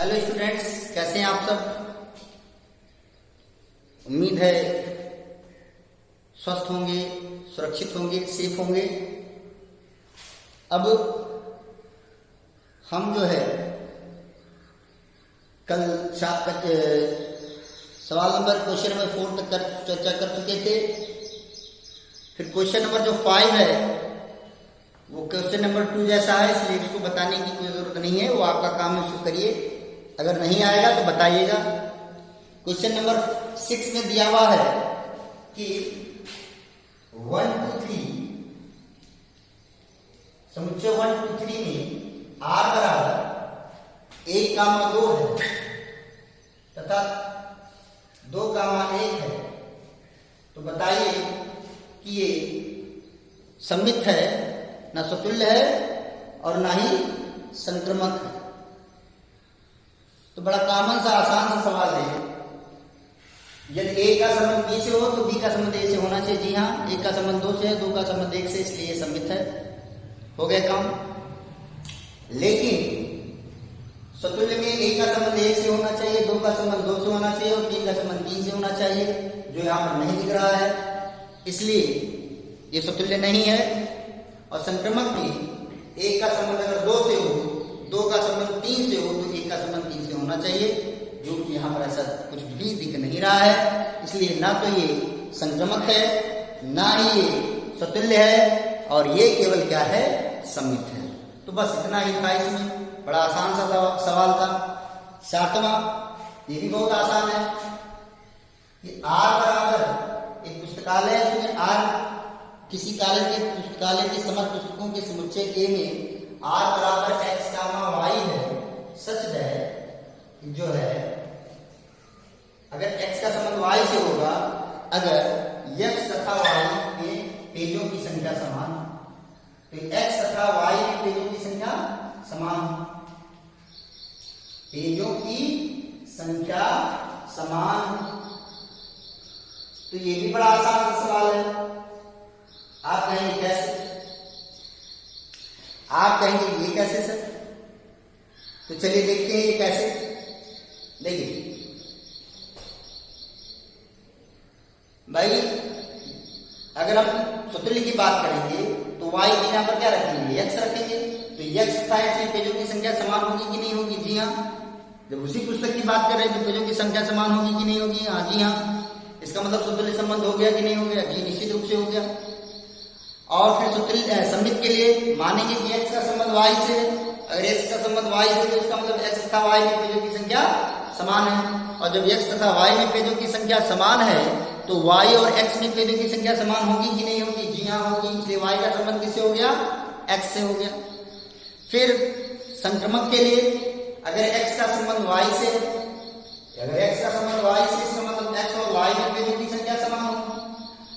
Hello students, कैसे हैं आप सब। उम्मीद है स्वस्थ होंगे, सुरक्षित होंगे, सेफ होंगे। अब हम जो है कल सवाल नंबर क्वेश्चन नंबर 4 तक चर्चा कर चुके थे। फिर क्वेश्चन नंबर जो 5 है वो क्वेश्चन नंबर 2 जैसा है, इसलिए इसको बताने की कोई जरूरत नहीं है। वो आपका काम है, उसको करिए। अगर नहीं आएगा तो बताइएगा। क्वेश्चन नंबर 6 में दिया हुआ है कि 1 2 3 समुच्चय 1 2 3 में r बराबर 1, 2 है तथा 2, 1 है। तो बताइए कि ये सममित है, ना स्वतुल्य है और ना ही संक्रमक है। तो बड़ा कॉमन सा आसान सा सवाल है। यदि a का संबंध b से हो तो b का संबंध a से होना चाहिए। जी हाँ, 1 का संबंध 2 से है, 2 का संबंध 1 से, इसलिए ये सममित है। हो गया काम। लेकिन स्वतुल्य में a का संबंध 1 से होना चाहिए, 2 का संबंध 2 से होना चाहिए और 3 का संबंध 3 से होना चाहिए, जो यहाँ पर नहीं दिख रहा है, इसलिए ये स्वतुल्य नहीं है। और संक्रमक भी 1 का संबंध अगर 2 से हो, 2 का संबंध 3 से हो, तो 1 का संबंध 3 से होना चाहिए, जो कि यहाँ पर ऐसा कुछ भी दिख नहीं रहा है। इसलिए ना तो ये संक्रमक है, ना ही ये स्वतुल्य है, और ये केवल क्या है, सममित है। तो बस इतना ही था इसमें। बड़ा आसान सा सवाल था। 7वां, ये भी बहुत आसान है कि r बराबर एक पुस्तकालय है, उसमें r किसी कॉलेज के पुस्तकालय की समस्त पुस्तकों के समुच्चय A में r बराबर x, y है। सच है जो है अगर x का संबंध y से होगा, अगर x तथा y के पेजों की संख्या समान, तो x तथा y के पेजों की संख्या समान, पेजों की संख्या समान, तो ये भी बड़ा आसान सवाल है। आप कहेंगे कैसे? आप कहेंगे ये कैसे सर? तो चलिए देखते हैं ये कैसे। देखिए भाई, अगर हम स्वतुल्य की बात करेंगे तो y के यहां पर क्या रखेंगे, x रखेंगे। तो x तथा x में पेजों की संख्या समान होगी कि नहीं होगी? जी हाँ। जब उसी पुस्तक की बात कर रहे हैं तो पेजों की संख्या समान होगी कि नहीं होगी? हाँ जी हाँ। इसका मतलब स्वतुल्य संबंध हो गया कि नहीं हो गया? जी निश्चित रूप से हो गया। और फिर स्वतुल्य सममित के लिए मानेंगे कि x का संबंध y से है। अगर x का संबंध y से, तो इसका मतलब x तथा y में पेजों की संख्या समान है। और जब x तथा y में पेजों की संख्या समान है, तो y और x में पेजों की संख्या समान होगी कि नहीं होगी? जी हाँ होगी। इसलिए y का संबंध किससे हो गया? x से हो गया। फिर संक्रमक के लिए अगर x का संबंध y से, अगर x का संबंध y से, इसका मतलब x और y में पेजों की संख्या समान होगी।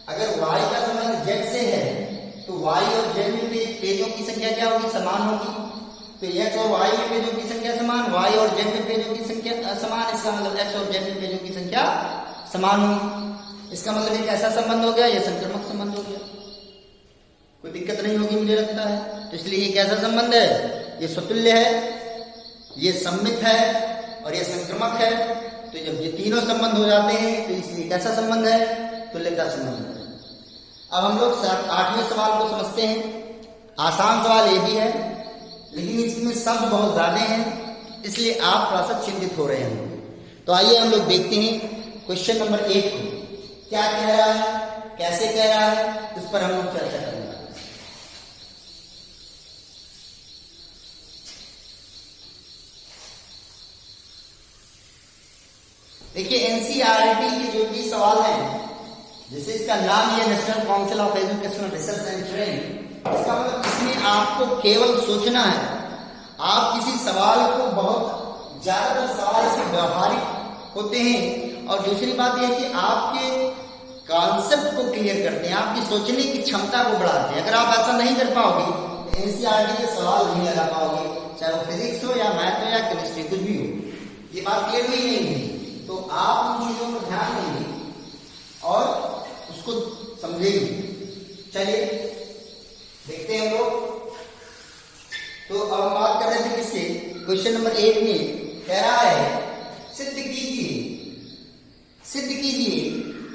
अगर y का संबंध z से है, तो y और z में पेजों की संख्या क्या होगी? समान होगी। तो x और y में पेजों की संख्या समान, y और z में पेजों की संख्या समान, इसका मतलब x और z में पेजों की संख्या समान होगी। इसका मतलब एक ऐसा संबंध हो गया, यह संक्रमक संबंध हो गया। कोई दिक्कत नहीं होगी मुझे लगता है। तो इसलिए ये कैसा संबंध है? ये स्वतुल्य है, ये सममित है और ये संक्रमक है। तो जब ये तीनों संबंध हो जाते हैं तो इसलिए कैसा संबंध है? तुल्यता संबंध है। अब हम लोग 8वें सवाल को समझते हैं। आसान सवाल ये भी है, लेकिन इसमें शब्द बहुत ज्यादा हैं, इसलिए आप थोड़ा सा चिंतित हो रहे होंगे। तो आइए हम लोग देखते हैं क्वेश्चन नंबर 1 को क्या कह रहा है, कैसे कह रहा है, इस पर हम लोग चर्चा करेंगे। देखिए एनसीईआरटी के जो भी सवाल हैं, जैसे इसका नाम है national council of educational research and training, इसका मतलब इसमें आपको केवल सोचना है। आप किसी सवाल को, बहुत ज्यादातर सवाल इसमें व्यवहारिक होते हैं, और दूसरी बात यह है कि आपके कॉन्सेप्ट को क्लियर करते हैं, आपकी सोचने की क्षमता को बढ़ाते हैं। अगर आप ऐसा नहीं कर पाओगे तो एनसीईआरटी के सवाल नहीं लगा पाओगे, चाहे वो फिजिक्स हो या मैथ हो या केमिस्ट्री, कुछ भी हो। ये बात क्लियर हुई नहीं है। तो आप उन चीजों पर ध्यान देंगे और उसको समझेंगे। चलिए देखते हैं हम लोग। तो अब हम बात कर रहे थे किसके, क्वेश्चन नंबर 1 में कह रहा है सिद्ध कीजिए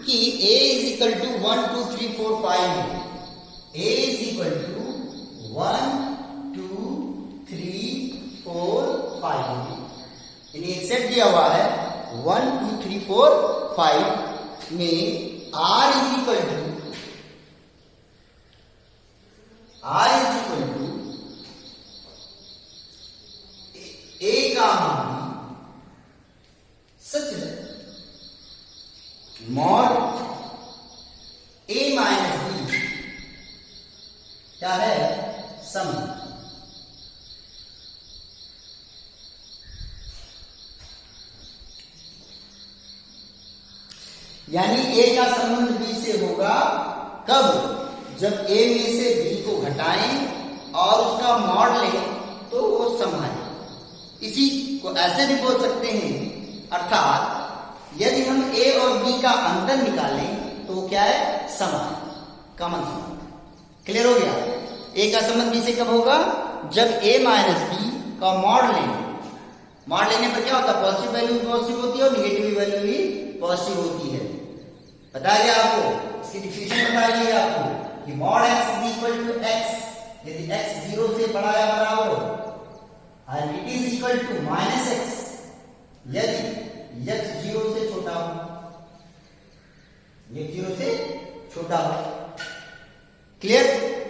कि a इज इक्वल टू 1 2 3 4 5 है। a इज इक्वल टू 1 2 3 4 5 यानी एक सेट दिया हुआ है 1 2 3 4 5 में r is equal to a का मान सच है मॉड a माइनस b क्या है सम। यानी a का संबंध b से होगा कब, जब a में से b को घटाएं और उसका मॉड लें तो वो सम है। इसी को ऐसे भी बोल सकते हैं, अर्थात यदि हम a और b का अंतर निकालें तो वो क्या है सम है, कॉमन संबंध। क्लियर हो गया। a का संबंध b से कब होगा, जब a माइनस b का मॉड लें। मॉड लेने पर क्या होता है, पॉजिटिव वैल्यू भी पॉजिटिव होती है और निगेटिव वैल्यू भी पॉजिटिव होती है। बताया गया आपको, इसकी डिफिनेशन बताई गई आपको कि mod x is equal to x, यदि x 0 से बड़ा या बराबर हो, और it is equal to minus x यदि x 0 से छोटा हो, x 0 से छोटा हो। क्लियर।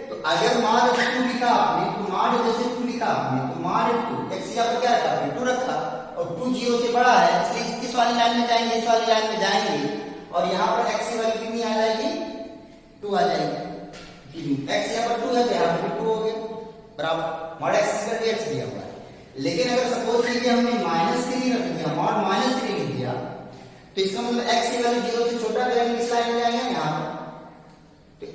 तो अगर मॉड 2 लिखा आपने तो मॉड जैसे 2 लिखा आपने तो मॉड 2 x यहाँ पर क्या रखा आपने 2 रखा और 2 0 से बड़ा है, इसलिए इस वाली लाइन में जाएंगे, इस वाली लाइन में जाएंगे और यहाँ पर x की वैल्यू कितनी आ जाएगी 2 आ जाएगी। x यहाँ पर 2 है तो यहाँ पर 2 हो गया बराबर मॉड x करके x दिया हुआ है। लेकिन अगर सपोज कीजिए हमने -3 रख दिया, मॉड -3 लिख दिया तो इसका मतलब x की वैल्यू 0 से छोटा करेंगे, इस लाइन में जाएंगे यहाँ पर तो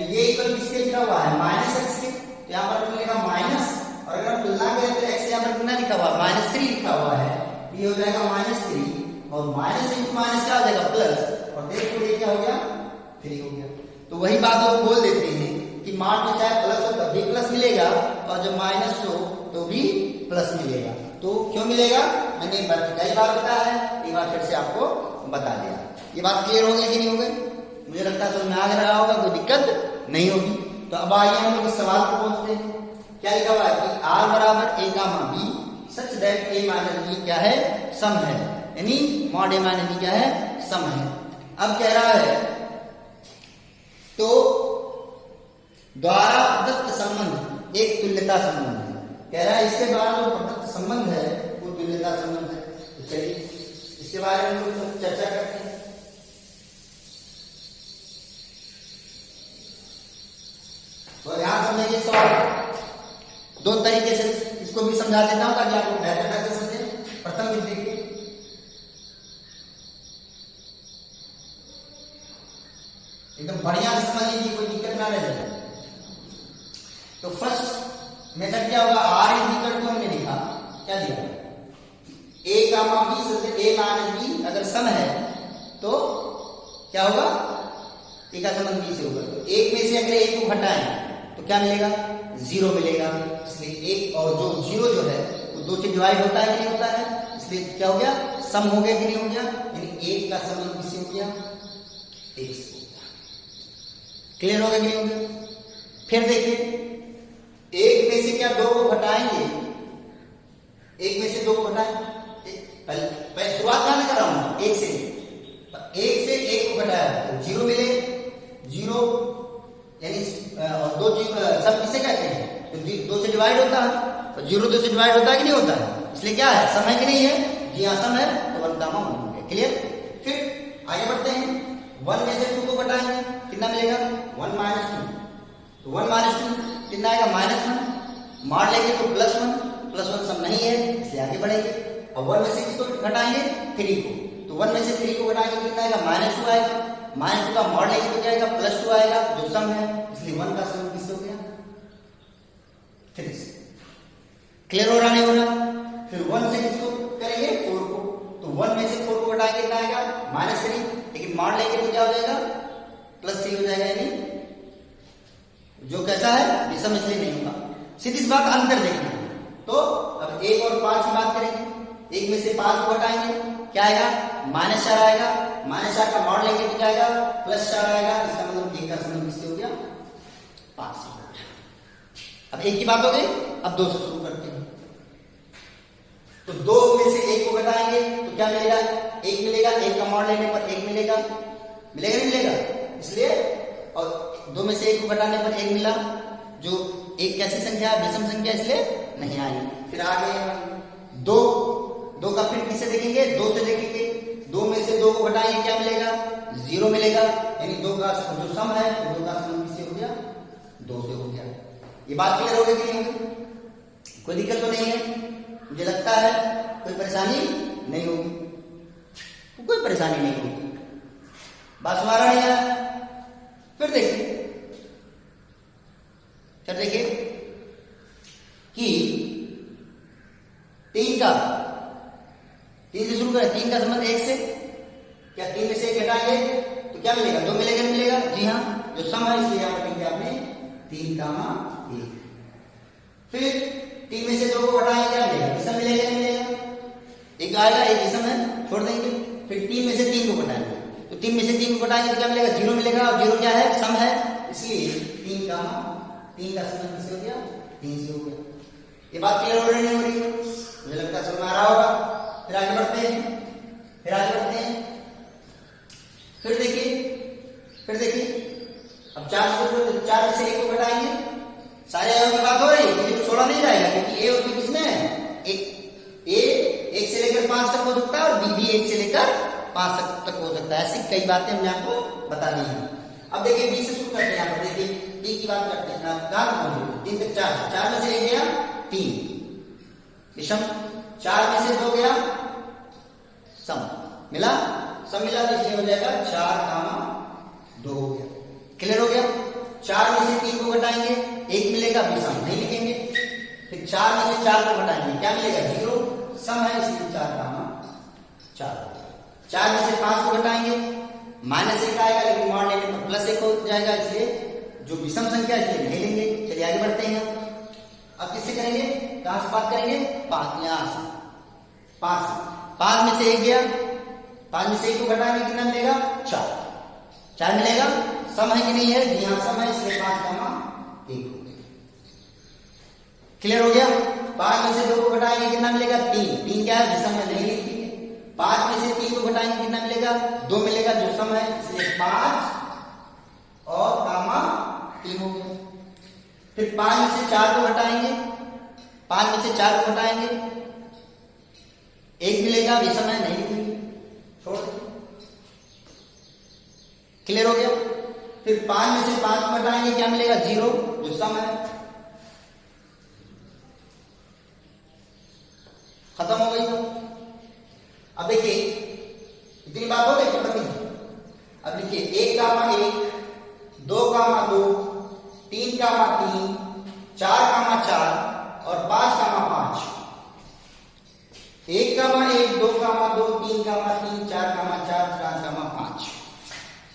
ये इक्वल किसके लिखा हुआ है -x के, तो यहाँ पर हमने लिखा माइनस और अगर हम तुलना करें तो x यहाँ पर कितना लिखा हुआ है -3 लिखा हुआ है, ये हो जाएगा -3 और माइनस इंटू माइनस क्या हो जाएगा प्लस और देखो ये क्या हो गया 3 हो गया। तो वही बात लोग बोल देते हैं कि मान में चाहे प्लस हो तब भी प्लस मिलेगा और जब माइनस हो तो भी प्लस मिलेगा। तो क्यों मिलेगा, मैंने कई बार बताया है, एक बार फिर से आपको बता दिया। ये बात क्लियर हो गई कि नहीं हो गई, मुझे लगता है समझ में आ रहा होगा, कोई दिक्कत नहीं होगी। तो अब आइए हम लोग इस सवाल को पहुंचते हैं। क्या लिखा हुआ है कि r बराबर a gamma b such that a minus b क्या है सम है, यानी मॉड a माइनस b क्या है सम है। अब कह रहा है तो द्वारा प्रदत्त संबंध एक तुल्यता संबंध है, कह रहा है इसके द्वारा जो प्रदत्त संबंध है वो तुल्यता संबंध है। तो चलिए इसके बारे में हम लोग चर्चा करते हैं। तो ध्यान समझिए सवाल दो तरीके से इसको भी समझा देता हूं ताकि आपको बेहतर ढंग से समझे। प्रथम विधि देखिए, एकदम बढ़िया से समझ लीजिए, कोई दिक्कत ना रह जाए। तो फर्स्ट मेथड क्या होगा, r इज इक्वल टू हमने लिखा क्या दिया a gamma b such a minus b अगर सम है तो क्या होगा a का संबंध b से होगा। तो एक में से अगर एक को घटाएं तो क्या मिलेगा 0 मिलेगा, इसलिए एक और जो 0 जो है वो 2 से डिवाइड होता है कि नहीं होता है, इसलिए क्या हो गया सम हो गया कि नहीं हो गया, यानी 1 का संबंध किससे हो गया 1 से। क्लियर हो गया कि नहीं हो गया। फिर देखिए एक में से क्या 2 को घटाएंगे, एक में से 2 को घटाएं, पहले शुरुआत कहां से कर रहा हूं 1 से, 1 से 1 को घटाया तो 0 मिले 0 यानी और 2 सब किसे कहते हैं तो 2 से डिवाइड होता है और 0 2 से डिवाइड होता है कि नहीं होता है, इसलिए क्या है सम है कि नहीं है, जी हाँ सम है तो 1 गामा 1 हो गया। क्लियर। फिर आगे बढ़ते हैं, 1 में से 2 को घटाएंगे कितना मिलेगा 1 माइनस 2, तो 1 माइनस 2 कितना आएगा -1, मार लेंगे तो +1 +1 सम नहीं है इसलिए आगे बढ़ेंगे। अब 1 में से किसको घटाएंगे 3 को, तो 1 में से 3 को घटाएंगे कितना आएगा -2 आएगा, -2 का मॉड लेंगे तो क्या आएगा +2 आएगा जो सम है, इसलिए 1 का सम किससे हो गया 3 से। क्लियर हो रहा नहीं हो रहा। फिर 1 से किसको करेंगे 4 को, तो 1 में से 4 को घटाएंगे कितना आएगा -3, लेकिन मॉड लेंगे तो क्या हो जाएगा +3 हो जाएगा, यानी जो कैसा है विषम इसलिए नहीं होगा। सीधी सी बात अंतर देखना है। तो अब 1 और 5 की बात करेंगे एक में से 5 को घटाएंगे, क्या आएगा? -4 आएगा। -4 का मॉड लेंगे तो क्या आएगा? +4 आएगा। इसका मतलब एक का समन किससे हो गया? 5 से हो गया। अब एक की बात हो गई, अब 2 से शुरू करते हैं। तो 2 में से 1 को घटाएंगे तो क्या मिलेगा? 1 मिलेगा। 1 का मॉड लेने पर 1 मिलेगा, मिलेगा नहीं मिलेगा? इसलिए, और 2 में से 1 को घटाने पर 1 मिला, जो एक कैसी संख्या है? विषम संख्या, इसलिए नहीं आई। फिर आगे 2 का फिर किससे देखेंगे? 2 से देखेंगे। 2 में से 2 को घटाएंगे, क्या मिलेगा? 0 मिलेगा। यानी 2 का जो सम है, 2 का सम किससे हो गया? 2 से हो गया। ये बात क्लियर हो गई कि नहीं होगी? कोई दिक्कत तो नहीं है? मुझे लगता है कोई परेशानी नहीं होगी, कोई परेशानी नहीं होगी। बात सुना नहीं है? फिर देखिए कि 3 से शुरू करें। 3 का संबंध 1 से, क्या 3 में से 1 घटाएंगे तो क्या मिलेगा? 2 मिलेगा नहीं मिलेगा? जी हाँ, जो सम है इसलिए यहां पर लिखेंगे आपने 3, 1। फिर 3 में से 2 को घटाएंगे, क्या मिलेगा? विषम मिलेगा नहीं मिलेगा? एक आएगा, एक विषम है, छोड़ देंगे। फिर 3 में से 3 को घटाएंगे तो 3 में से 3 को घटाएंगे तो क्या मिलेगा? 0 मिलेगा। और 0 क्या है? सम है, इसलिए 3 का संबंध किससे हो गया? 3 से हो गया। ये बात क्लियर हो रही नहीं हो रही? मुझे लगता है समझ में आ रहा होगा। फिर आगे बढ़ते हैं। फिर देखिए अब 4 में से 1 को घटाएंगे। सारे अवयव की बात हो रही है, किसी को छोड़ा नहीं जाएगा, क्योंकि ए और बी किसमें है? ए 1 से लेकर 5 तक हो सकता है और बी भी 1 से लेकर 5 तक हो सकता है। ऐसी कई बातें हमने आपको बता दी हैं। अब देखिए बी से शुरू करते हैं। यहाँ पर देखिए बी की बात करते हैं। 3 तक 4 में से 1 गया 3 विषम, 4 में से 2 गया सम मिला तो इसलिए हो जाएगा 4, 2 हो गया। क्लियर हो गया? 4 में से 3 को घटाएंगे, 1 मिलेगा, विषम नहीं लिखेंगे। फिर 4 में से 4 को घटाएंगे, क्या मिलेगा? 0, सम है इसलिए 4, 4 में से 5 को घटाएंगे, -1 आएगा, लेकिन मॉड लेने पर +1 हो जाएगा, इसलिए जो विषम संख्या है इसलिए नहीं लेंगे। चलिए आगे बढ़ते हैं। अब किससे करेंगे? कहां से बात करेंगे? 5 यहां से। 5 में से 1 गया, 5 में से 1 को घटाएंगे, कितना मिलेगा? 4 मिलेगा। सम है कि नहीं है? जी हाँ, सम है, इसलिए 5, 1 हो गया। क्लियर हो गया? 5 में से 2 को घटाएंगे, कितना मिलेगा? 3 क्या है? विषम है, नहीं लिखेंगे। 5 में से 3 को घटाएंगे, कितना मिलेगा? 2 मिलेगा, जो सम है, इसलिए 5 और 3 हो गया। फिर 5 में से 4 को घटाएंगे, 1 मिलेगा, विषम है, नहीं लिखेंगे, छोड़ देंगे। क्लियर हो गया? फिर 5 में से 5 को घटाएंगे, क्या मिलेगा? 0, जो सम है। खत्म हो गई। अब देखिए इतनी बात हो गई, खत्म ही। अब लिखिए 1, 1, 2, 2, 3, 3, 4, 4 और 5, 5। 1, 1, 2, 2, 3, 3, 4, 4, 5।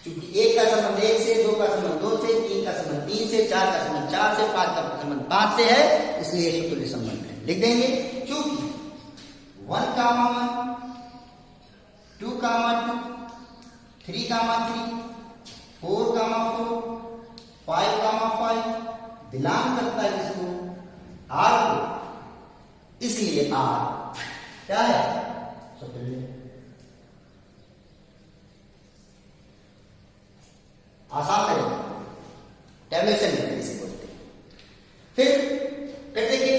क्योंकि 1 का संबंध 1 से, 2 का संबंध 2 से, 3 का संबंध 3 से, 4 का संबंध 4 से, 5 का संबंध 5 से है, इसलिए समतुल्य संबंध है। लिख देंगे क्योंकि 1, 1, 2, 2, 3, 3, 4, 4, 5, 5 बिलोंग करता है किसको? R को, इसलिए R क्या है? समतुल्य। आसान है, टेबलेशन इसे बोलते हैं। फिर देखिए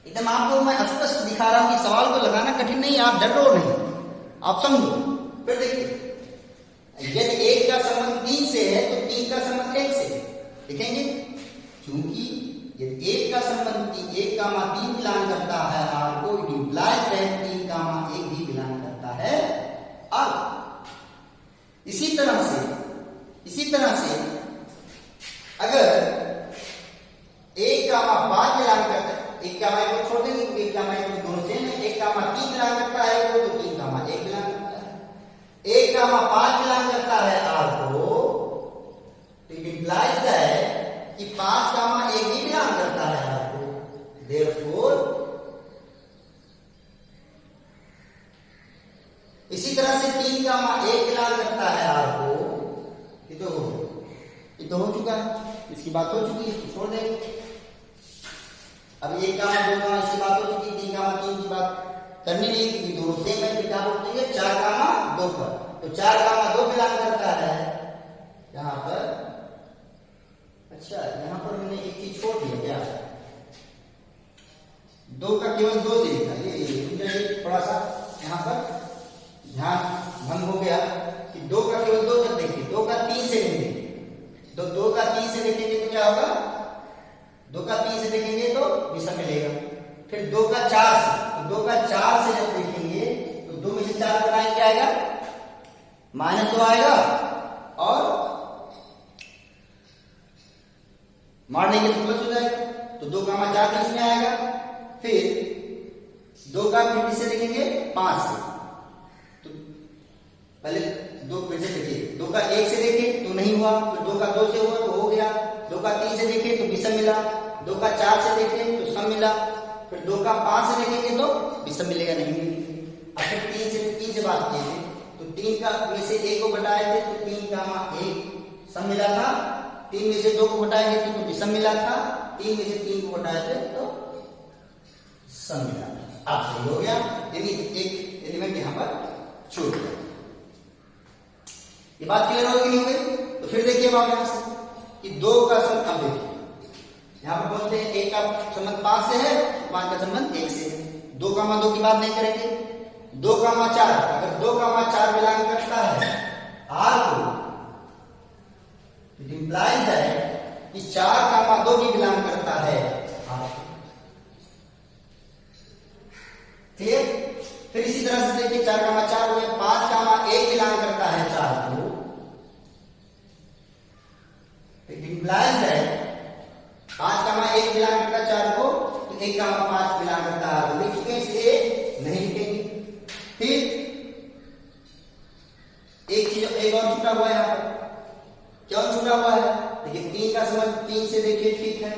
एकदम आपको मैं स्पष्ट दिखा रहा हूं कि सवाल को लगाना कठिन नहीं, आप डरो नहीं, आप समझो। फिर देखिए यदि 1 का संबंध 3 से है तो 3 का संबंध 1 से लिखेंगे, क्योंकि यदि 1 का संबंध 1, 3 बिलोंग करता है R को, इट इंप्लाइज दैट 3, 1 भी बिलोंग करता है R। इसी तरह से अगर 1, 5 बिलोंग करता है, 1, 1 को छोड़ देंगे क्योंकि 1, 1 दोनों सेम है। 1, 3 बिलोंग करता है तो 3, 1 बिलोंग करता है। 1, 5 बिलोंग करता है R को, तो इट इंप्लाइज दैट कि 5, 1 भी बिलोंग करता है R को। देयरफॉर इसी तरह से 3 गामा 1 बिलोंग करता है आर को। ये तो हो चुका है, इसकी बात हो चुकी है, इसको छोड़ देंगे। अब 1 गामा 2 गामा इसकी बात हो चुकी, 3 गामा 3 की बात करनी नहीं, क्योंकि दोनों सेम है। क्या बोलते हैं 4 गामा 2 पर, तो 4 गामा 2 बिलोंग करता है यहां पर। अच्छा, यहां पर मैंने एक चीज छोड़ दिया क्या, 2 का केवल 2 से लिखा, ये थोड़ा सा यहां पर ध्यान भंग हो गया कि 2 का केवल 2 तक देखिए, 2 का 3 से लेंगे, तो 2 का 3 से देखेंगे तो क्या होगा, 2 का 3 से देखेंगे तो विषम मिलेगा। फिर 2 का 4 से, तो 2 का 4 से जब देखेंगे तो 2 में से 4 घटाएंगे क्या आएगा, -2 आएगा, और मार देंगे तो प्लस हो जाएगा, तो 2 गामा 4 तो इसमें आएगा। फिर 2 का फिर से देखेंगे 5 से, तो पहले 2 फिर से देखिए, 2 का 1 से देखें तो नहीं हुआ, फिर 2 का 2 से हुआ तो हो गया, 2 का 3 से देखें तो विषम मिला, 2 का 4 से देखें तो सम मिला, फिर 2 का 5 से देखेंगे तो विषम मिलेगा, नहीं मिलेगा। अब फिर 3 से बात की थी, तो 3 का में से 1 को घटाए थे तो 3 गामा 1 सम मिला था, 3 में से 2 को घटाएंगे तो विषम मिला था, 3 में से 3 को घटाए थे तो सम मिला। अब सही हो गया, यानी एक एलिमेंट यहां पर छूट गया। ये बात क्लियर होगी नहीं हुई? तो फिर देखिए बात यहां से कि 2 का सम, अब देखिए यहां पर बोलते हैं 1 का संबंध 5 से है, 5 का संबंध 1 से है। 2 गामा 2 की बात नहीं करेंगे, 2 गामा 4, अगर 2 गामा 4 बिलोंग करता है आर को, इट इंप्लाइज है कि 4 गामा 2 भी बिलोंग करता है आर को। क्लियर? फिर इसी तरह से देखिए 4 गामा 4 हुए, 5 गामा 1 बिलोंग करता है 4 को, इट इंप्लाइज है 5 गामा 1 बिलोंग करता है 4 को, तो 1 गामा 5 बिलोंग करता है, तो लिख चुके हैं इसलिए नहीं लिखेंगे। फिर एक चीज एक और छूटा हुआ है यहां पर, क्या छूटा हुआ है, देखिए 3 का संबंध 3 से देखिए ठीक है,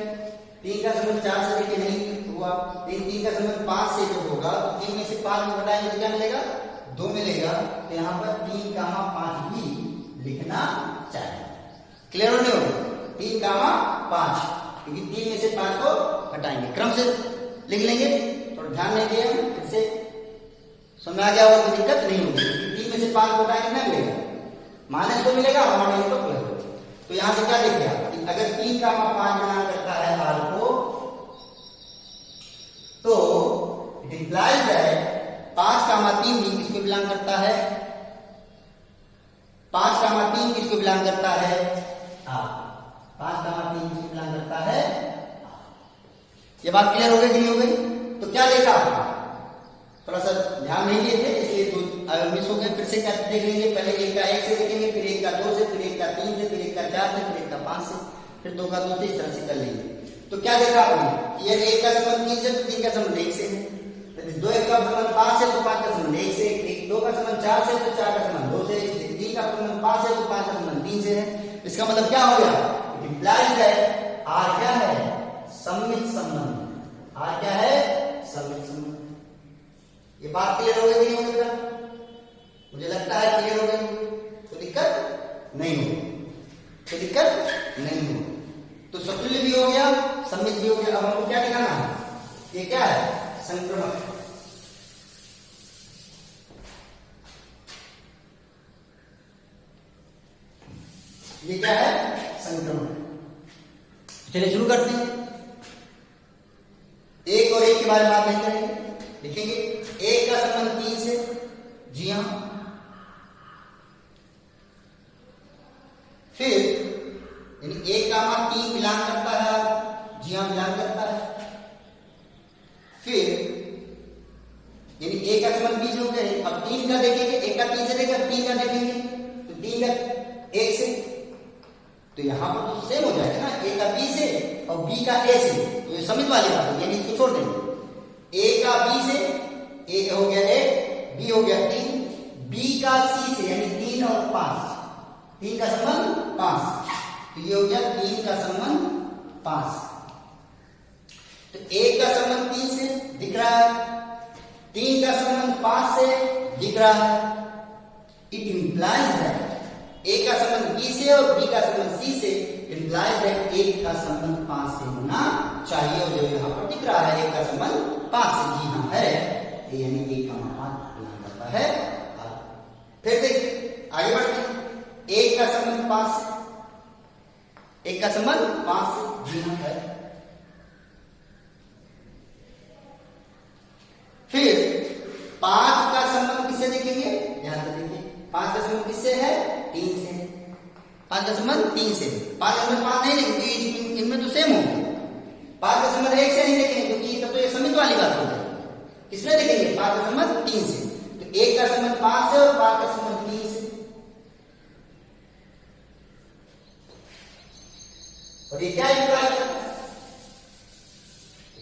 3 का संबंध 4 से देखिए नहीं हुआ, 3 का संबंध 5 से जो होगा तो 3 में से 5 में घटाएंगे तो क्या मिलेगा, 2 मिलेगा, तो यहां पर 3 गामा 5 भी लिखना चाहिए। क्लियर होने हो, 3 गामा 5, क्योंकि 3 में से 5 को हटाएंगे, क्रम से लिख लेंगे, थोड़ा ध्यान नहीं दिया फिर से समझ आ गया और कोई दिक्कत नहीं होगी। 3 में से 5 को हटाएंगे ना मिलेगा, -2 मिलेगा और मानेंगे तो प्लस। तो यहां से क्या लिख गया कि अगर 3 गामा 5 बिलोंग करता है आर को, तो इट इंप्लाइज है 5 गामा 3 भी किसको बिलोंग करता है, 5 गामा 3 किसको बिलोंग करता है आर, 5 गामा 3 किसको बिलोंग करता है। ये बात क्लियर हो गई कि नहीं हो गई? तो क्या देखा आपने, थोड़ा सा ध्यान नहीं दिए थे इसलिए 2 मिस हो गए। फिर से क्या देख लेंगे, पहले 1 का 1 से देखेंगे, फिर 1 का 2 से, फिर 1 का 3 से, फिर 1 का 4 से, फिर 1 का 5 से, फिर 2 का 2 से, इस तरह से कर लेंगे। तो क्या देखा आपने कि ये 1 का संबंध 3 से, तो 3 का संबंध 1 से है, 2 का संबंध 5 से, तो 5 का संबंध 1 से, 2 का संबंध 4 से, तो 4 का संबंध 2 से, 3 का संबंध 5 से, तो 5 का संबंध 3 से है। इसका मतलब क्या हो गया, इंप्लाइज है आर क्या है, सममित संबंध, आर क्या है, सममित संबंध। ये बात क्लियर हो गई नहीं हो गई? मुझे लगता है क्लियर हो गई, तो दिक्कत नहीं होगी, तो दिक्कत नहीं होगी। तो सतुल्य भी हो गया, सममित भी हो गया। अब हमको क्या दिखाना है, ये क्या है, संक्रमक। ये क्या है, संक्रमण। चलिए शुरू करते हैं। 1 और 1 के बारे में बात नहीं करेंगे, लिखेंगे 1 का संबंध 3 से, जी हां, फिर यानी 1 गामा 3 बिलोंग करता है, जी हां बिलोंग करता है। फिर यानी 1 का संबंध 20 हो गए। अब 3 का देखेंगे, 1 का 3 से देखेंगे, 3 का देखेंगे तो 3 का 1 से, तो यहां पर तो सेम हो जाएगा ना, A का B से और B का A से, तो ये समित वाली बात है, यानी इसको छोड़ देंगे। A का B से, A हो गया 1, B हो गया 3, B का C से यानी 3 और 5, 3 का संबंध 5, तो ये हो गया 3 का संबंध 5। तो 1 का संबंध 3 से दिख रहा है, 3 का संबंध 5 से दिख रहा है, इट इम्प्लाइज दैट ए का संबंध बी से और बी का संबंध सी से, इम्प्लाइज दैट ए का संबंध 5 से होना चाहिए। और जो यहाँ पर दिख रहा है ए का संबंध 5 से, जी हाँ है, यानी 1,5 बिलोंग करता है। फिर देखिए आगे बढ़ते हैं, एक का संबंध 5 से, एक का संबंध 5 से, जी हाँ है। फिर 5 का संबंध किससे देखेंगे, यहां पर देखिए 5 का संबंध किससे है, 3 से। 5 का संबंध 3 से, 5 का संबंध 5 नहीं देखेंगे, इनमें तो सेम होंगे। 5 का संबंध 1 से नहीं देखेंगे क्योंकि तब तो ये समित वाली बात हो जाएगी। किसमें देखेंगे, 5 का संबंध 3 से, तो 1 का संबंध 5 से और 5 का संबंध 3 से। और ये क्या इंप्लाई करता है,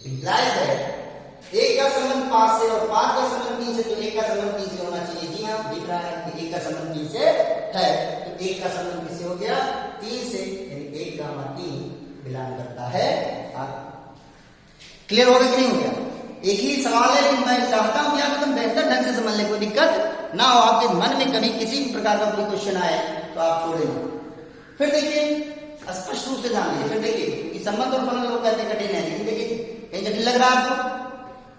इंप्लाई है 1 का संबंध 5 से और 5 का संबंध 3 से, तो 1 का संबंध 3 से होना चाहिए। जी हाँ दिख रहा है कि 1 का संबंध 3 से है, तो 1 का संबंध किससे हो गया, 3 से, यानी 1 का 3 बिलोंग करता है। क्लियर हो गया कि नहीं हो गया? एक ही सवाल है, लेकिन मैं चाहता हूं कि आप एकदम बेहतर ढंग से समझ लें, कोई दिक्कत ना हो, आपके मन में कभी किसी भी प्रकार का कोई क्वेश्चन आए तो आप छोड़े नहीं। फिर देखिए स्पष्ट रूप से जान लीजिए। फिर देखिए कि संबंध और फलन लोग कहते हैं कठिन है, लेकिन देखिए कहीं जटिल लग रहा है आपको,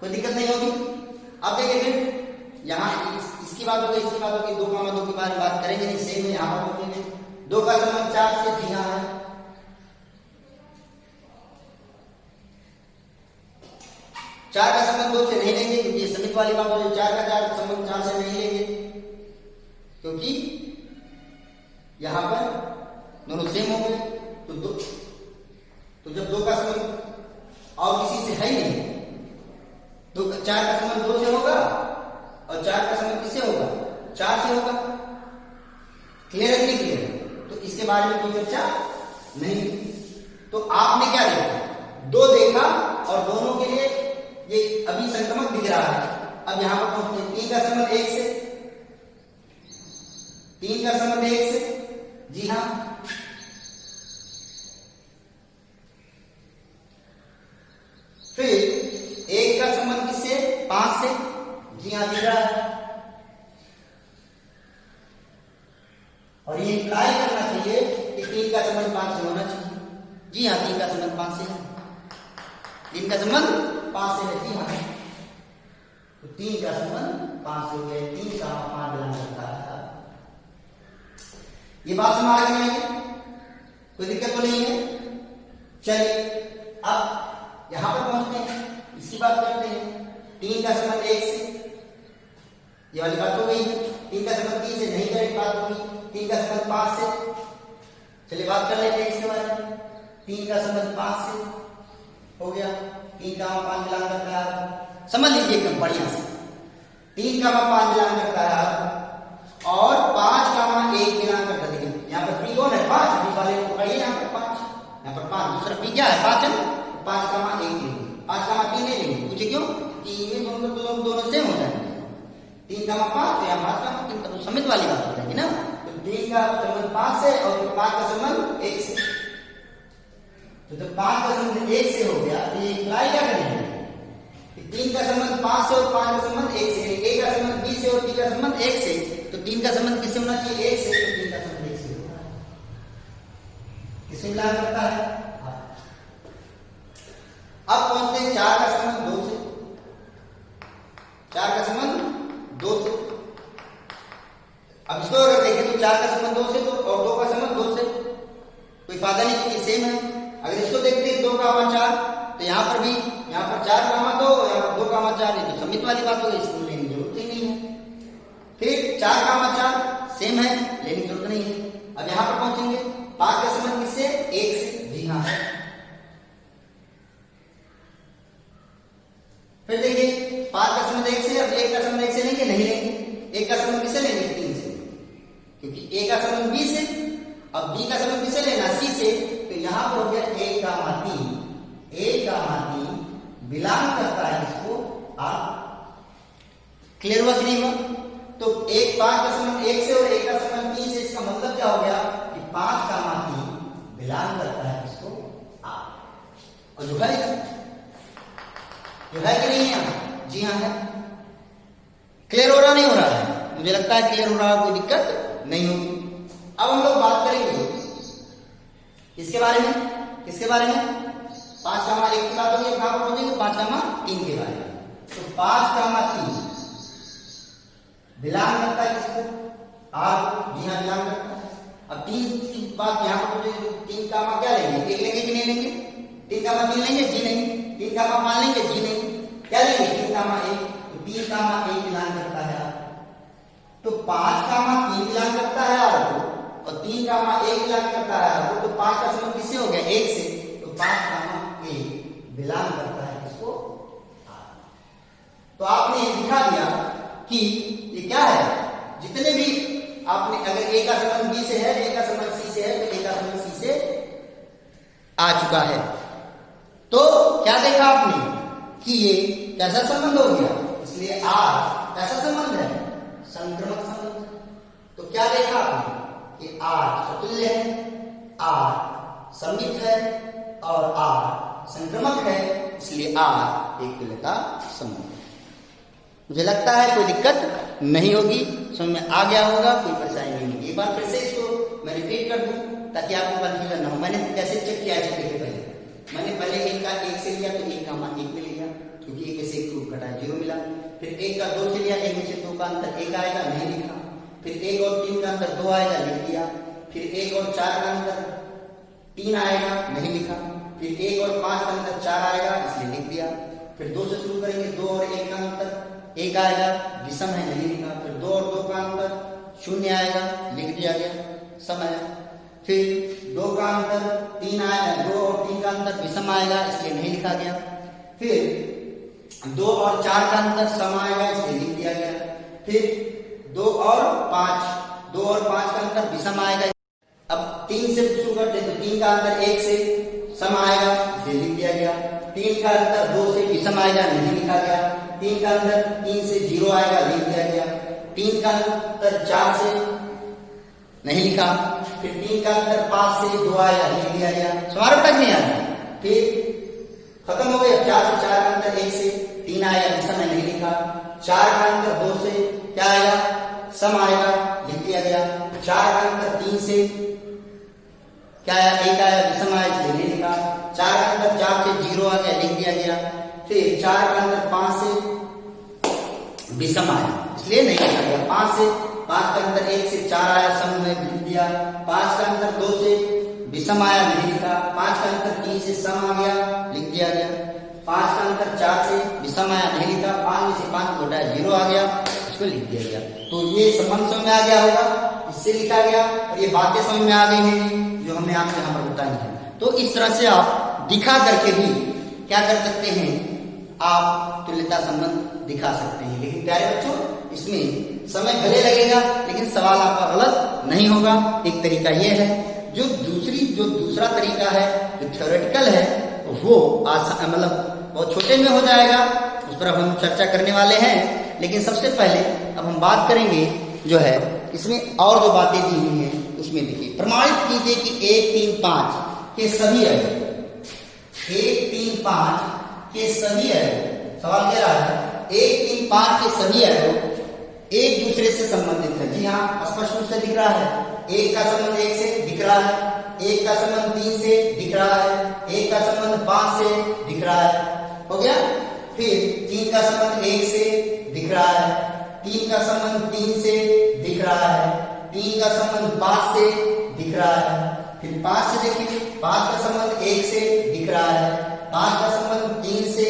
कोई दिक्कत नहीं होगी। अब देखिए फिर यहाँ इसकी बात हो गई, इसकी बात हो गई, 2,2 के बारे में बात करेंगे नहीं, सेम है, यहाँ पर पहुंचेंगे। 2 का संबंध 4 से, जी हाँ है। 4 का संबंध 2 से नहीं लेंगे क्योंकि ये समित वाली बात हो, 4 का 4 संबंध 4 से नहीं लेंगे क्योंकि यहां पर दोनों सेम हो गए। तो जब 2 का संबंध और किसी से है ही नहीं, तो 4 का संबंध 2 से होगा और 4 का संबंध किससे होगा, 4 से होगा। क्लियर है नहीं क्लियर? तो इसके बारे में कोई चर्चा नहीं। तो आपने क्या देखा, 2 देखा और दोनों के लिए ये अभी संक्रमक दिख रहा है। अब यहां पर पहुंचते हैं, 3 का संबंध 1 से, 3 का संबंध 1 से, जी हाँ। फिर 1 का संबंध किससे, 5 से, जी हाँ दिख रहा है। और ये इंप्लाई करना चाहिए कि 3 का संबंध 5 से होना चाहिए। जी हाँ 3 का संबंध 5 से है, 3 का संबंध 5 से है, जी हाँ। तो 3 का संबंध 5 से हो गया, 3 का 5 बिलोंग करता है। ये बात समझ आ गई है, कोई दिक्कत तो नहीं है। चलिए अब यहां पर पहुंचते हैं, इसकी बात करते हैं। 3 का संबंध 1 से, ये वाली बात हो गई है। 3 का संबंध 3 से नहीं करें, बात होगी। 3 का संबंध 5 से, चलिए बात कर लेते हैं इसके बारे में। 3 का संबंध 5 से हो गया, 3 का 5 बिलोंग करता है। समझ लीजिए एकदम बढ़िया से, 3 का 5 बिलोंग करता है और 5 का 1 बिलोंग करता है। देखिए यहाँ पर पी कौन है, 5, पी वाले को पढ़िए, यहाँ पर 5, यहाँ पर 5, दूसरा पी क्या है, 5 है। 5 का 1 लेंगे, 5 का 3 नहीं लेंगे। पूछे क्यों, कि ये दोनों सेम हो जाएंगे। 3 का 5 या 5 का 3, तो समित वाली बात हो जाएगी ना। तो 3 का संबंध 5 से और 5 का संबंध 1 से, तो जब 5 का संबंध 1 से हो गया तो ये इंप्लाई क्या करेंगे, 3 का संबंध 5 से और 5 का संबंध 1 से, A का संबंध B से और B का संबंध 1 से, तो 3 का संबंध किससे होना चाहिए, 1 से, तो 3 का संबंध 1 से होता है। किससे मिलान करता है। अब पहुंचते हैं 4 का संबंध 2 से, 4 का संबंध 2 से। अब इसको अगर देखें तो 4 का संबंध 2 से तो और 2 का संबंध 2 से, कोई फायदा नहीं क्योंकि सेम है। अगर इसको देखते हैं 2 का 4, तो यहां पर भी, यहां पर 4 का 2, यहां पर 2 का 4, नहीं तो समित वाली बात हो गई, इसको लेने की जरूरत ही नहीं है। फिर 4 का 4 सेम है, लेने की जरूरत नहीं है। अब यहां पर पहुंचेंगे, 5 का संबंध किससे, 1 से, जी हाँ। फिर देखिए 5 का संबंध 1 से, अब 1 का संबंध 1 से लेंगे, नहीं लेंगे। 1 का संबंध किससे लेंगे, 3 से, क्योंकि A का संबंध B से, अब B का संबंध किससे लेना, C से, तो यहां पर हो गया 1 का 3, 1 का 3 बिलोंग करता है इसको। आप क्लियर हुआ कि नहीं हुआ? तो 5 का संबंध 1 से और 1 का संबंध 3 से, इसका मतलब क्या हो गया कि 5 का 3 बिलोंग करता है इसको आप। और जो है कि नहीं है, जी हाँ है। क्लियर हो रहा नहीं हो रहा है, मुझे लगता है क्लियर हो रहा है, कोई दिक्कत नहीं होगी। अब हम लोग बात करेंगे इसके बारे में, किसके बारे में, 5,1 की बात होगी। कहां पर पहुंचेंगे, 5,3 के बारे में। तो 5,3 बिलोंग करता है किसको, आर को, जी हाँ बिलोंग करता है। अब 3 की बात यहाँ पर पहुंचेंगे, 3 कामा क्या लेंगे, 1 लेंगे कि नहीं लेंगे, 3 कामा 3 लेंगे, जी नहीं, 3 कामा 5 लेंगे, जी नहीं, क्या लेंगे, 3 कामा 1। तो 3 कामा 1 बिलोंग करता है आर, तो 5 कामा 3 बिलोंग करता है आर को, और 3 कामा 1 बिलोंग करता है आर को। तो 5 का संबंध किससे हो गया, 1 से। तो 5 कामा 1 बिलोंग करता है किसको, आर। तो आपने दिखा दिया कि ये क्या है, जितने भी आपने, अगर ए का संबंध बी से है, ए का संबंध सी से है, तो ए का संबंध सी से आ चुका है। तो क्या देखा आपने कि ये कैसा संबंध हो गया, इसलिए आर कैसा संबंध है, संक्रमक संबंध। तो क्या देखा आपने कि आर स्वतुल्य है, आर सममित है और आर संक्रमक है, इसलिए आर एक तुल्यता संबंध। मुझे लगता है कोई दिक्कत नहीं होगी, समझ में आ गया होगा, कोई परेशानी नहीं होगी। एक बार फिर से इसको मैं रिपीट कर दूं ताकि आपको कंफ्यूजन ना हो। मैंने कैसे चेक किया है, मैंने पहले 1 का 1 से लिया तो 1 कामा 1 में लिया, क्योंकि 1 से 1 घटाया 0 मिला। फिर 1 का 2 से लिया, 1 में से 2 का अंतर 1 आएगा, नहीं लिखा। फिर 1 और 3 का अंतर 2 आएगा, लिख दिया। फिर 1 और 4 का अंतर 3 आएगा, नहीं लिखा। फिर 1 और 5 का अंतर 4 आएगा, इसलिए लिख दिया। फिर 2 से शुरू करेंगे, 2 और 1 का अंतर 1 आएगा, विषम है, नहीं लिखा। फिर 2 और 2 का अंतर 0 आएगा, लिख दिया गया, सम आया। फिर 2 का अंतर 3 आएगा, 2 और 3 का अंतर विषम आएगा, इसलिए नहीं लिखा गया। फिर 2 और 4 का अंतर सम आएगा, इसलिए लिख दिया गया। फिर 2 और 5 का अंतर विषम आएगा। अब 3 से शुरू करते हैं, तो 3 का अंतर 1 से सम आएगा, इसलिए लिख दिया गया। 3 का अंतर 2 से विषम आएगा, नहीं लिखा गया। 3 का अंतर 3 से 0 आएगा, लिख दिया गया। 3 का अंतर 4 से नहीं लिखा। फिर 3 का अंतर 5 से 2 आएगा, लिख दिया गया। सवाल तक नहीं आया। फिर खत्म हो गया। 4 से 4 का अंतर 1 से 3 आएगा, विषम है, नहीं लिखा। 4 का अंतर 2 से क्या आएगा, सम आएगा, लिख दिया गया। 4 का अंतर 3 से क्या आया, 1 आया, विषम आया, इसलिए नहीं लिखा। 4 का अंतर 4 से 0 आ गया, लिख दिया गया। फिर 4 का अंतर 5 से विषम आया, इसलिए नहीं लिखा गया। 5 का अंतर 1 से 4 आया, सम में लिख दिया। 5 का अंतर 2 से विषम आया, नहीं लिखा। 5 का अंतर 3 से सम आ गया, लिख दिया गया। 5 का अंतर 4 से विषम आया, नहीं लिखा। 5 में से 5 घटाया 0 आ गया, इसको लिख दिया गया। तो ये संबंध समझ में आ गया होगा, इससे लिखा गया। और ये बातें समझ में आ गई हैं जो हमने आपसे यहाँ पर बताई हैं। तो इस तरह से आप दिखा करके भी क्या कर सकते हैं, आप तुल्यता संबंध दिखा सकते हैं। लेकिन प्यारे बच्चों, इसमें समय भले लगेगा, लेकिन सवाल आपका गलत नहीं होगा। एक तरीका यह है, जो दूसरा तरीका है, जो थ्योरेटिकल है, वो मतलब बहुत छोटे में हो जाएगा, उस पर अब हम चर्चा करने वाले हैं। लेकिन सबसे पहले अब हम बात करेंगे जो है, इसमें और जो बातें दी हुई हैं उसमें देखिए, प्रमाणित कीजिए कि 1, 3, 5 के सभी अवयव, 1, 3, 5 के सभी अवयव, सवाल कह रहा है 1, 3, 5 के सभी अवयव एक दूसरे से संबंधित है। जी हाँ, स्पष्ट रूप से दिख रहा है। 1 का संबंध 1 से दिख रहा है, 1 का संबंध 3 से दिख रहा है, 1 का संबंध 5 से दिख रहा है, हो गया। फिर 3 का संबंध 1 से दिख रहा है, 3 का संबंध 3 से दिख रहा है, 3 का संबंध 5 से दिख रहा है। फिर 5 से देखिए, 5 का संबंध 1 से दिख रहा है, 5 का संबंध 3 से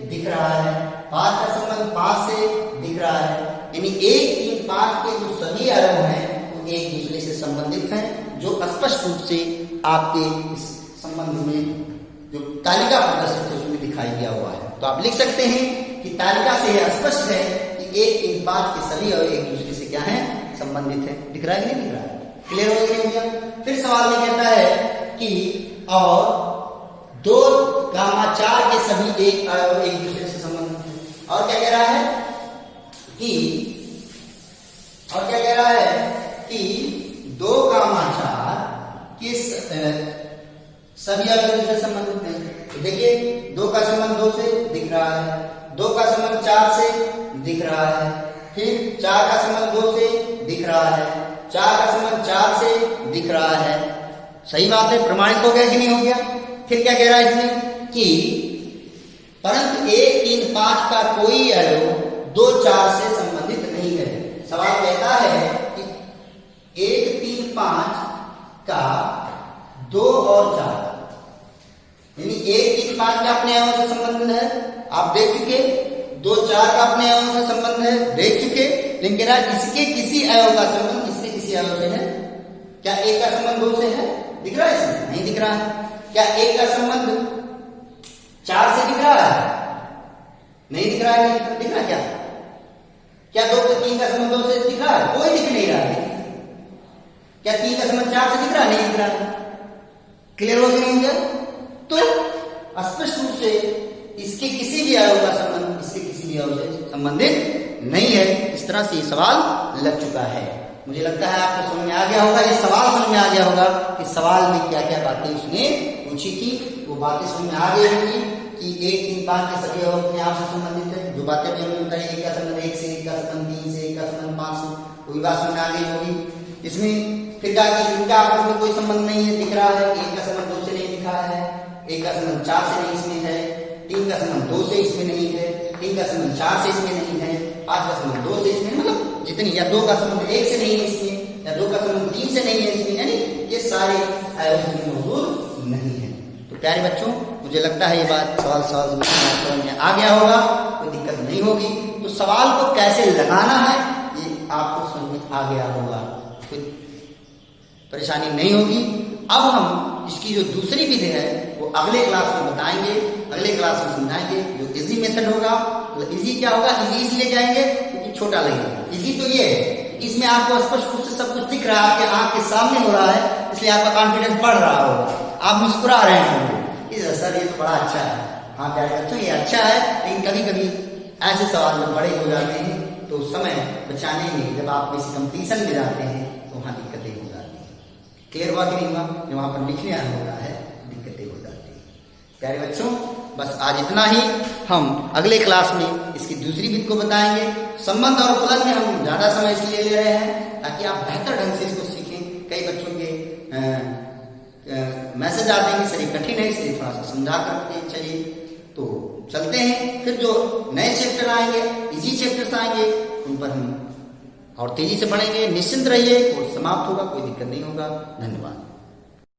दिख रहा है, 5 का संबंध 5 से दिख रहा है। यानी 1, 3, 5 के जो सभी अवयव हैं वो एक दूसरे से संबंधित हैं, जो स्पष्ट रूप से आपके इस संबंध में जो तालिका प्रदर्शित है उसमें दिखाई दिया हुआ है। तो आप लिख सकते हैं कि तालिका से यह स्पष्ट है कि 1, 3, 5 के सभी अवयव एक दूसरे से क्या है, संबंधित है। दिख रहा है कि नहीं दिख रहा है? क्लियर हो गया? फिर सवाल में कहता है कि और 2, 4 के सभी एक अवयव एक दूसरे से संबंधित है। और क्या कह रहा है कि 2, 4 के सभी अवयव से संबंधित हैं। तो देखिए, 2 का संबंध 2 से दिख रहा है, 2 का संबंध 4 से दिख रहा है, फिर 4 का संबंध 2 से दिख रहा है, 4 का संबंध 4 से दिख रहा है। सही बात है, प्रमाणित हो गया कि नहीं हो गया। फिर क्या कह रहा है इसमें कि परंतु 1, 3, 5 का कोई अवयव 2, 4 से संबंधित नहीं है। सवाल कहता है कि 1, 3, 5 का 2 और 4 यानी 1, 3, 5 का अपने अवयव से संबंध है, आप देख चुके। 2, 4 का अपने अवयव से संबंध है, देख चुके। लेकिन कह रहा है इसके किसी अवयव का संबंध इसके किसी अवयव से है। क्या 1 का संबंध 2 से है? दिख रहा है इसमें? नहीं दिख रहा है। क्या 1 का संबंध 4 से दिख रहा है? नहीं दिख रहा है। दिख रहा है क्या? क्या 2 का 3 का संबंध 2 से दिख रहा है? कोई दिख नहीं रहा है। क्या 3 का संबंध 4 से दिख रहा है? नहीं दिख रहा है। क्लियर हो गया? नहीं हो गया? तो स्पष्ट रूप से इसके किसी भी अवयव का संबंध इसके किसी भी अवयव से संबंधित नहीं है। इस तरह से ये सवाल लग चुका है। मुझे लगता है आपको समझ में आ गया होगा, ये सवाल समझ में आ गया होगा कि सवाल में क्या क्या बातें उसने पूछी थी। वो बातें समझ में आ गई होंगी कि 1, 3, 5 के सभी अवयव अपने आप से संबंधित है। जो बातें भी हमने बताई, 1 का संबंध 1 से, 1 का संबंध 3 से, 1 का संबंध 5 से, वो भी बात समझ में आ गई होगी। इसमें फिर कहा कि इनका आपस में कोई संबंध नहीं है, दिख रहा है। 1 का संबंध 2 से नहीं दिखा है, 1 का संबंध 4 से नहीं इसमें है, 3 का संबंध 2 से इसमें नहीं है, 3 का संबंध 4 से इसमें नहीं है, 5 का संबंध 2 से इसमें, मतलब जितनी, या 2 का संबंध 1 से नहीं है इसमें, या 2 का संबंध 3 से नहीं है इसमें, यानी ये सारे अवयव इसमें मौजूद नहीं है। तो प्यारे बच्चों, मुझे लगता है ये बात सवाल समझ में आ गया होगा, कोई दिक्कत नहीं होगी। तो सवाल को कैसे लगाना है ये आपको समझ में आ गया होगा, कोई परेशानी नहीं होगी। अब हम इसकी जो दूसरी विधि है वो अगले क्लास में बताएंगे, अगले क्लास में समझाएंगे। जो इजी मेथड होगा, इजी क्या होगा, इजी इसलिए जाएंगे क्योंकि छोटा लगेगा। इजी तो ये है, इसमें आपको स्पष्ट रूप से सब कुछ दिख रहा है, आपके आंख के सामने हो रहा है, इसलिए आपका कॉन्फिडेंस बढ़ रहा होगा, आप मुस्कुरा रहे होंगे। सर ये तो बड़ा अच्छा है। हाँ प्यारे बच्चों, ये अच्छा है, लेकिन कभी कभी ऐसे सवाल जब बड़े हो जाते हैं तो समय बचाने में, जब आप किसी कंपटीशन में जाते हैं तो वहां दिक्कतें हो जाती हैं। क्लियर हुआ कि नहीं हुआ? जो वहां पर लिखने आना होता है, दिक्कतें हो जाती हैं। प्यारे बच्चों, बस आज इतना ही। हम अगले क्लास में इसकी दूसरी विधि को बताएंगे। संबंध और फलन में हम ज्यादा समय इसलिए ले रहे हैं ताकि आप बेहतर ढंग से इसको सीखें। कई बच्चों के मैसेज आते हैं कि सर ये कठिन है, इसलिए थोड़ा सा समझा करके चलिए। तो चलते हैं, फिर जो नए चैप्टर आएंगे, इजी चैप्टर्स आएंगे, उन पर हम और तेजी से पढ़ेंगे। निश्चिंत रहिए, कोर्स समाप्त होगा, कोई दिक्कत नहीं होगा। धन्यवाद।